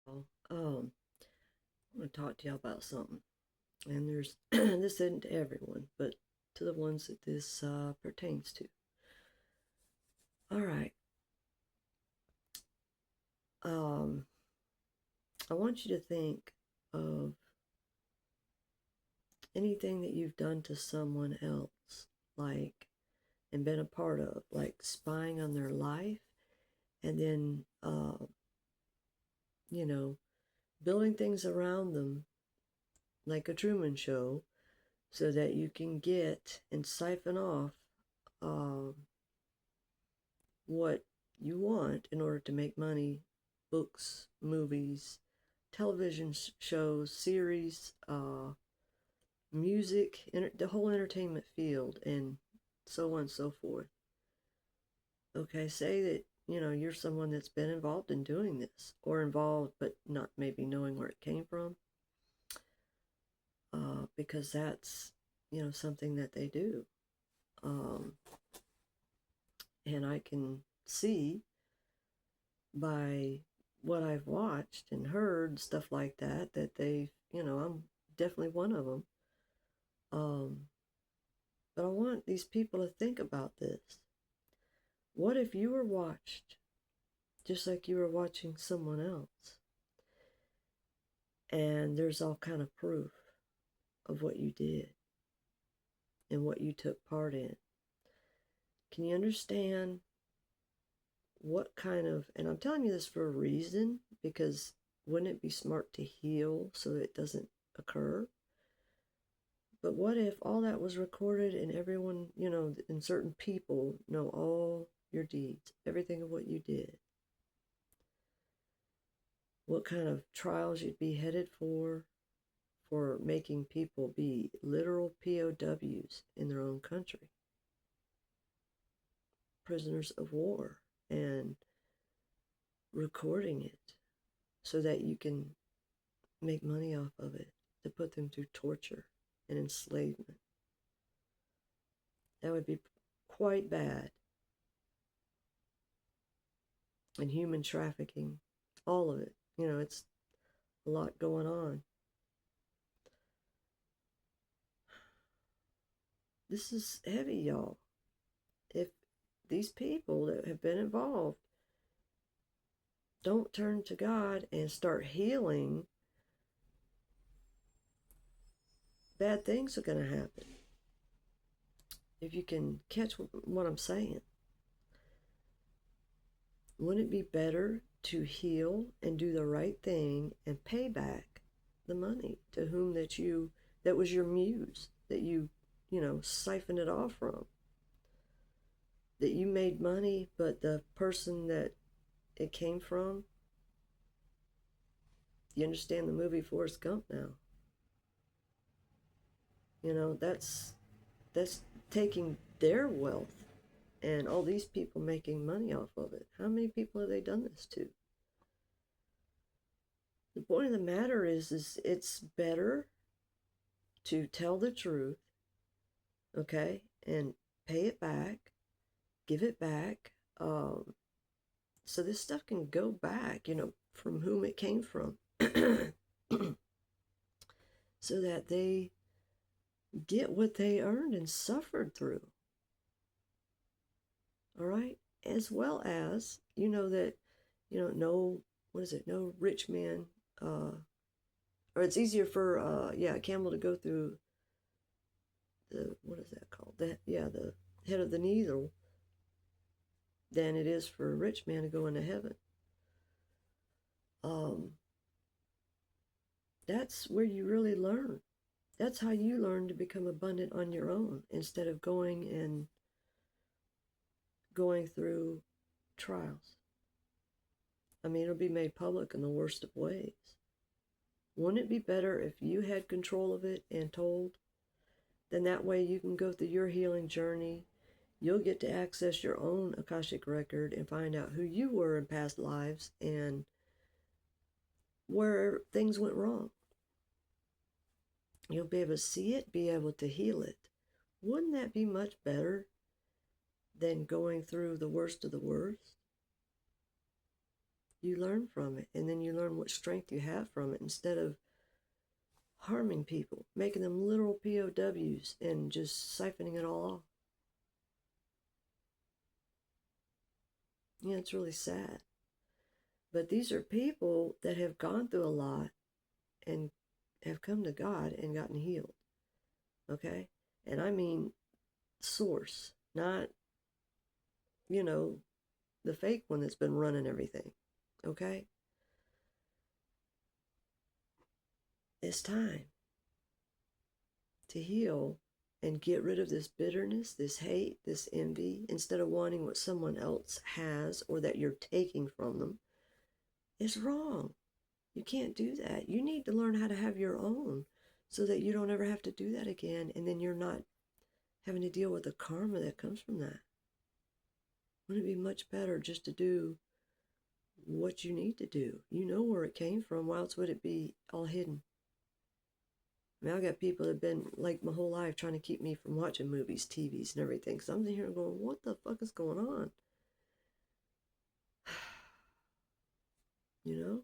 Um, I'm going to talk to y'all about something. And there's this isn't to everyone, but to the ones that this pertains to. All right. Um, I want you to think of anything that you've done to someone else, like, and been a part of, like spying on their life, and then, you know, building things around them, like a Truman Show, so that you can get and siphon off um, what you want in order to make money: books, movies, television shows, series, music, the whole entertainment field, and so on and so forth. Okay, say that you're someone that's been involved in doing this, or involved but not maybe knowing where it came from, because that's something that they do. Um, and I can see by what I've watched and heard, stuff like that, that I'm definitely one of them. Um, but I want these people to think about this. What if you were watched just like you were watching someone else, and there's all kind of proof of what you did and what you took part in? Can you understand what kind of, and I'm telling you this for a reason, because wouldn't it be smart to heal so that it doesn't occur? But what if all that was recorded and everyone, and certain people know all your deeds, everything of what you did? What kind of trials you'd be headed for making people be literal POWs in their own country, prisoners of war, and recording it so that you can make money off of it, to put them through torture and enslavement. That would be quite bad. And human trafficking, all of it. It's a lot going on. This is heavy, y'all. If these people that have been involved don't turn to God and start healing, bad things are going to happen. If you can catch what I'm saying, wouldn't it be better to heal and do the right thing and pay back the money to whom that was your muse, that siphoned it off from, that you made money, but the person that it came from, you understand the movie Forrest Gump now? That's taking their wealth and all these people making money off of it. How many people have they done this to? The point of the matter is it's better to tell the truth, okay, and pay it back, give it back, so this stuff can go back, from whom it came from, so that they get what they earned and suffered through. All right? As well as, that, no, what is it? No rich man, or it's easier for, a camel to go through what is that called? The head of the needle than it is for a rich man to go into heaven. Um, that's where you really learn. That's how you learn to become abundant on your own, instead of going through trials. I mean, it'll be made public in the worst of ways. Wouldn't it be better if you had control of it and told? Then that way you can go through your healing journey. You'll get to access your own Akashic record and find out who you were in past lives and where things went wrong. You'll be able to see it, be able to heal it. Wouldn't that be much better than going through the worst of the worst? You learn from it, and then you learn what strength you have from it instead of harming people, making them literal POWs and just siphoning it all off. Yeah, it's really sad. But these are people that have gone through a lot and have come to God and gotten healed. Okay? And I mean source, not, you know, the fake one that's been running everything. Okay? It's time to heal and get rid of this bitterness, this hate, this envy, instead of wanting what someone else has or that you're taking from them. It's wrong. You can't do that. You need to learn how to have your own so that you don't ever have to do that again, and then you're not having to deal with the karma that comes from that. Wouldn't it be much better just to do what you need to do? You know where it came from. Why else would it be all hidden? I mean, I got people that have been like my whole life trying to keep me from watching movies, TVs, and everything. So I'm sitting here going, what the fuck is going on? You know?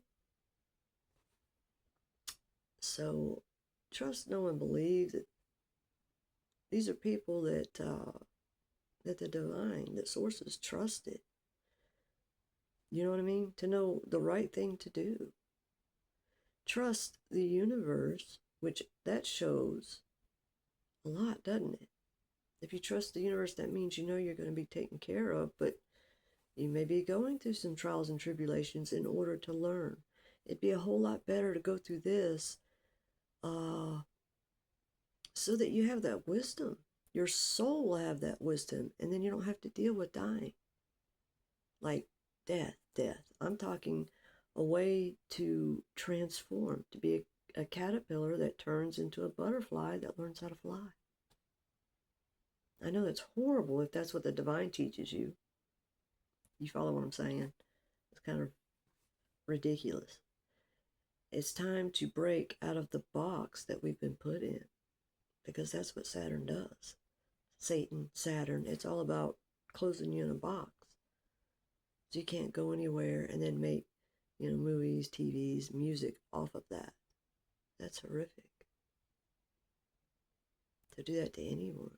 So trust, know, and believe that these are people that that the divine, that sources trusted. You know what I mean? To know the right thing to do. Trust the universe, which that shows a lot, doesn't it? If you trust the universe, that means you know you're going to be taken care of, but you may be going through some trials and tribulations in order to learn. It'd be a whole lot better to go through this so that you have that wisdom. Your soul will have that wisdom, and then you don't have to deal with dying. Like death. I'm talking a way to transform, to be a caterpillar that turns into a butterfly that learns how to fly. I know that's horrible if that's what the divine teaches you. You follow what I'm saying? It's kind of ridiculous. It's time to break out of the box that we've been put in, because that's what Saturn does. Satan, Saturn, it's all about closing you in a box. So you can't go anywhere and then make, movies, TVs, music off of that. That's horrific. To do that to anyone.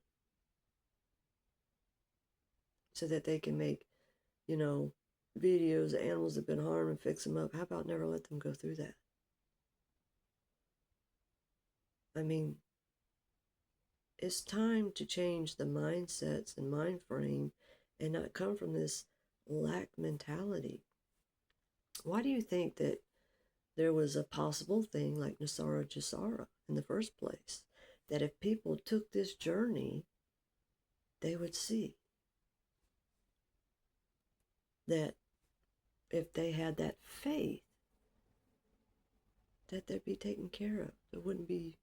So that they can make, videos of animals that have been harmed and fix them up. How about never let them go through that? I mean, it's time to change the mindsets and mind frame and not come from this lack mentality. Why do you think that there was a possible thing like Nasara Jasara in the first place? That if people took this journey, they would see that if they had that faith, that they'd be taken care of. There wouldn't be,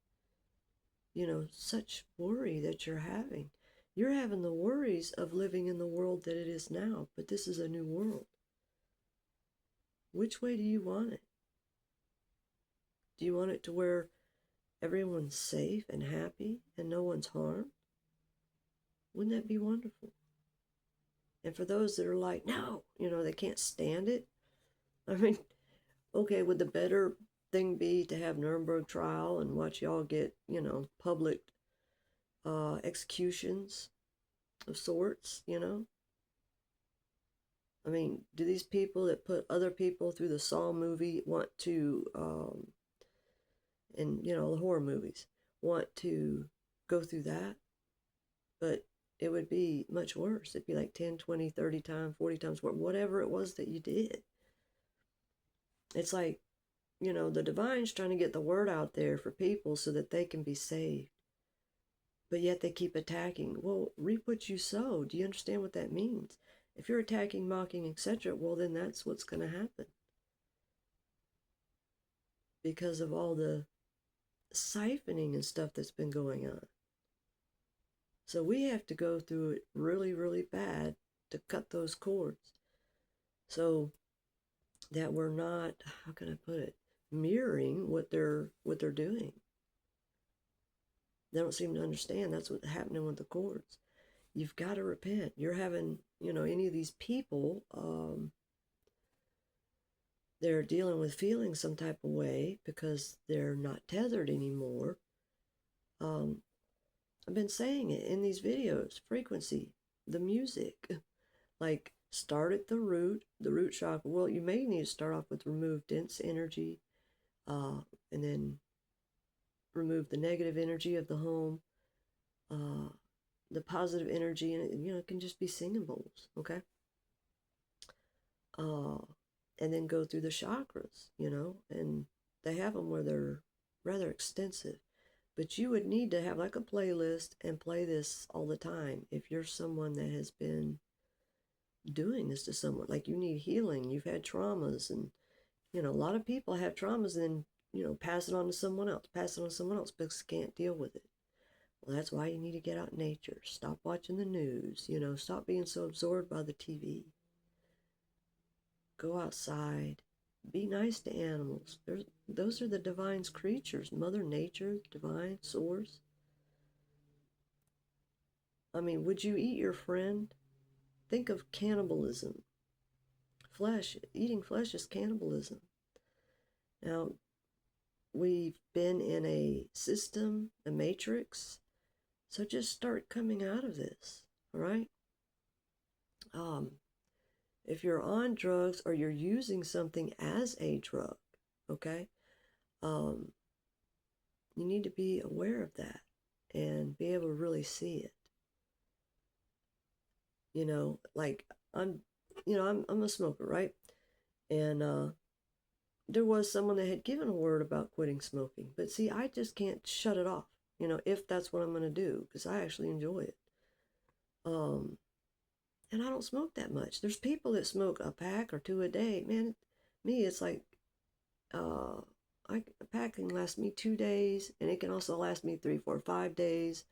such worry that you're having. You're having the worries of living in the world that it is now, but this is a new world. Which way do you want it? Do you want it to where everyone's safe and happy and no one's harmed? Wouldn't that be wonderful? And for those that are like, no, they can't stand it. I mean, okay, would the better thing be to have Nuremberg trial and watch y'all get, public executions of sorts, I mean, do these people that put other people through the Saw movie want to, and, the horror movies, want to go through that? But it would be much worse. It'd be like 10, 20, 30 times, 40 times, whatever it was that you did. It's like, the divine's trying to get the word out there for people so that they can be saved. But yet they keep attacking. Well, reap what you sow. Do you understand what that means? If you're attacking, mocking, etc., well, then that's what's going to happen. Because of all the siphoning and stuff that's been going on. So we have to go through it really, really bad to cut those cords. So that we're not, how can I put it, mirroring what they're doing. They don't seem to understand that's what's happening with the cords. You've got to repent. You're having, any of these people they're dealing with feeling some type of way because they're not tethered anymore. I've been saying it in these videos, frequency, the music. Like, start at the root chakra. Well, you may need to start off with remove dense energy, and then remove the negative energy of the home, uh, the positive energy, and it can just be singing bowls, okay? Uh, and then go through the chakras, and they have them where they're rather extensive. But you would need to have like a playlist and play this all the time if you're someone that has been doing this to someone. Like, you need healing, you've had traumas, and a lot of people have traumas and then pass it on to someone else, because they can't deal with it. Well, that's why you need to get out in nature. Stop watching the news, stop being so absorbed by the TV. Go outside. Be nice to animals. Those are the divine's creatures. Mother Nature, divine source. I mean, would you eat your friend? Think of cannibalism. Eating flesh is cannibalism. Now, we've been in a system, a matrix, so just start coming out of this, all right? If you're on drugs or you're using something as a drug, okay, you need to be aware of that and be able to really see it. Like, I'm a smoker, right? And there was someone that had given a word about quitting smoking, but see, I just can't shut it off, if that's what I'm going to do, because I actually enjoy it. And I don't smoke that much. There's people that smoke a pack or two a day. Man, me, it's like, a pack can last me 2 days, and it can also last me 3, 4, 5 days.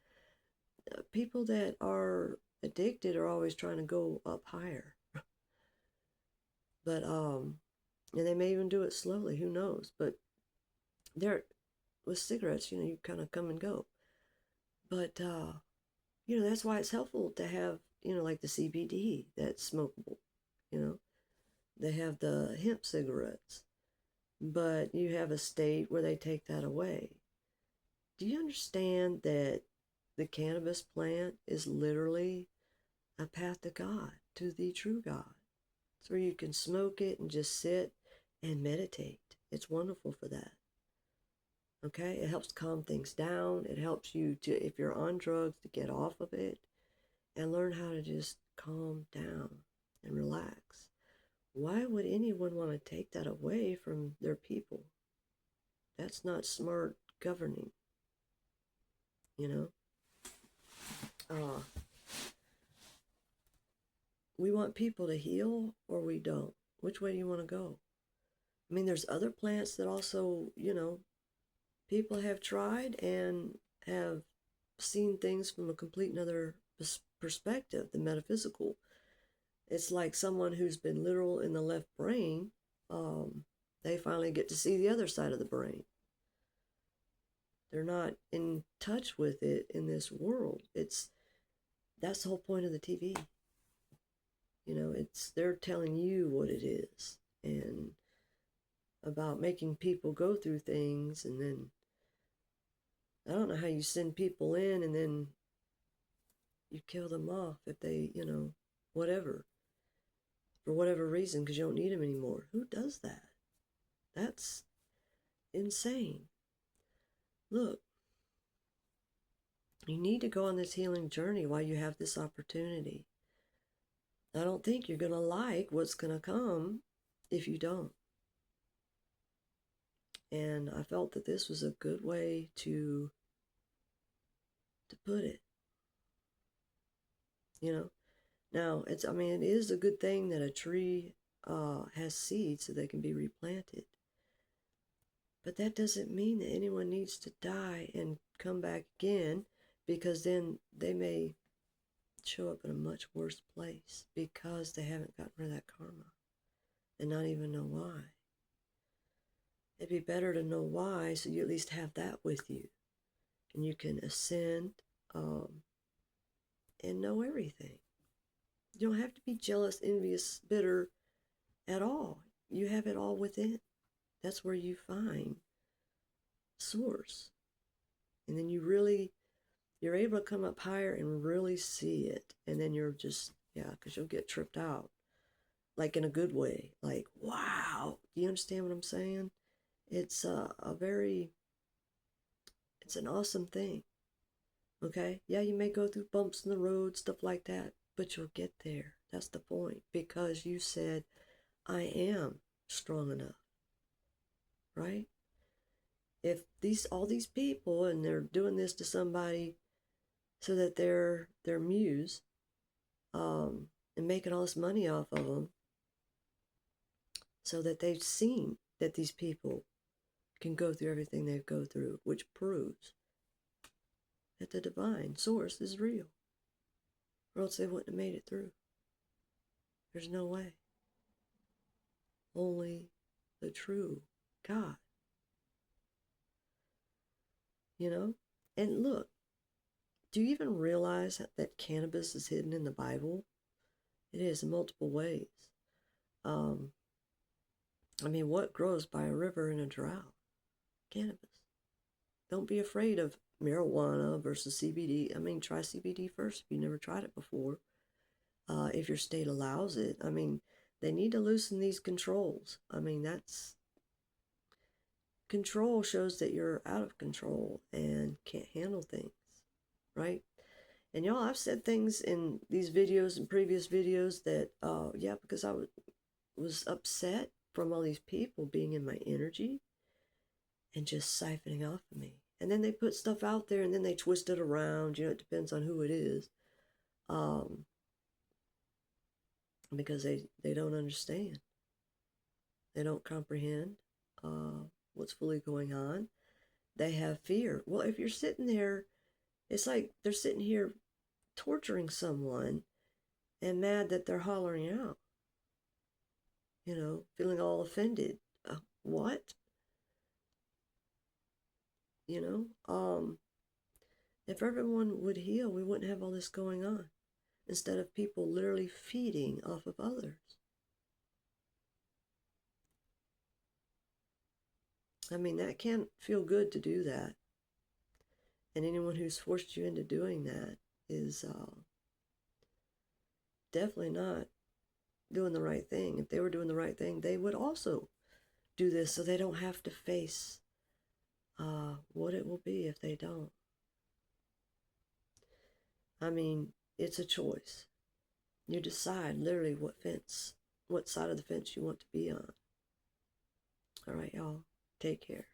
People that are addicted are always trying to go up higher. But, and they may even do it slowly, who knows? But with cigarettes, you kind of come and go. But, that's why it's helpful to have, like the CBD that's smokable. They have the hemp cigarettes, but you have a state where they take that away. Do you understand that the cannabis plant is literally a path to God, to the true God? It's where you can smoke it and just sit and meditate. It's wonderful for that. Okay, it helps calm things down. It helps you to, if you're on drugs, to get off of it and learn how to just calm down and relax. Why would anyone want to take that away from their people? That's not smart governing, Uh, we want people to heal, or we don't. Which way do you want to go? I mean, there's other plants that also, people have tried and have seen things from a complete another perspective, the metaphysical. It's like someone who's been literal in the left brain, they finally get to see the other side of the brain. They're not in touch with it in this world. That's the whole point of the TV. They're telling you what it is, and about making people go through things, and then I don't know how you send people in and then you kill them off if they, whatever, for whatever reason, because you don't need them anymore. Who does that? That's insane. Look, you need to go on this healing journey while you have this opportunity. I don't think you're going to like what's going to come if you don't. And I felt that this was a good way to put it. Now, it is a good thing that a tree has seeds so they can be replanted. But that doesn't mean that anyone needs to die and come back again, because then they may show up in a much worse place because they haven't gotten rid of that karma and not even know why. It'd be better to know why, so you at least have that with you. And you can ascend and know everything. You don't have to be jealous, envious, bitter at all. you have it all within. That's where you find source. And then you're able to come up higher and really see it. And then you're just, yeah, because you'll get tripped out. Like in a good way. Like, wow. Do you understand what I'm saying? It's it's an awesome thing. Okay? Yeah, you may go through bumps in the road, stuff like that, but you'll get there. That's the point. Because you said, I am strong enough. Right? If all these people and they're doing this to somebody so that their muse and making all this money off of them, so that they've seen that these people can go through everything they go through, which proves that the divine source is real, or else they wouldn't have made it through. There's no way. Only the true God. You know? And look, do you even realize that cannabis is hidden in the Bible? It is in multiple ways. I mean, what grows by a river in a drought? Cannabis. Don't be afraid of marijuana versus CBD. I mean, try CBD first if you never tried it before. If your state allows it. I mean, they need to loosen these controls. I mean, control shows that you're out of control and can't handle things, right? And y'all, I've said things in these videos and previous videos that, yeah, because I was upset from all these people being in my energy and just siphoning off of me. And then they put stuff out there and then they twist it around. You know, it depends on who it is. Because they don't understand. They don't comprehend what's fully going on. They have fear. Well, if you're sitting there, it's like they're sitting here torturing someone and mad that they're hollering out. You know, feeling all offended. What? You know, if everyone would heal, we wouldn't have all this going on. Instead of people literally feeding off of others. I mean, that can't feel good to do that. And anyone who's forced you into doing that is definitely not doing the right thing. If they were doing the right thing, they would also do this so they don't have to face what it will be if they don't. I mean, it's a choice. You decide literally what side of the fence you want to be on. All right, y'all. Take care.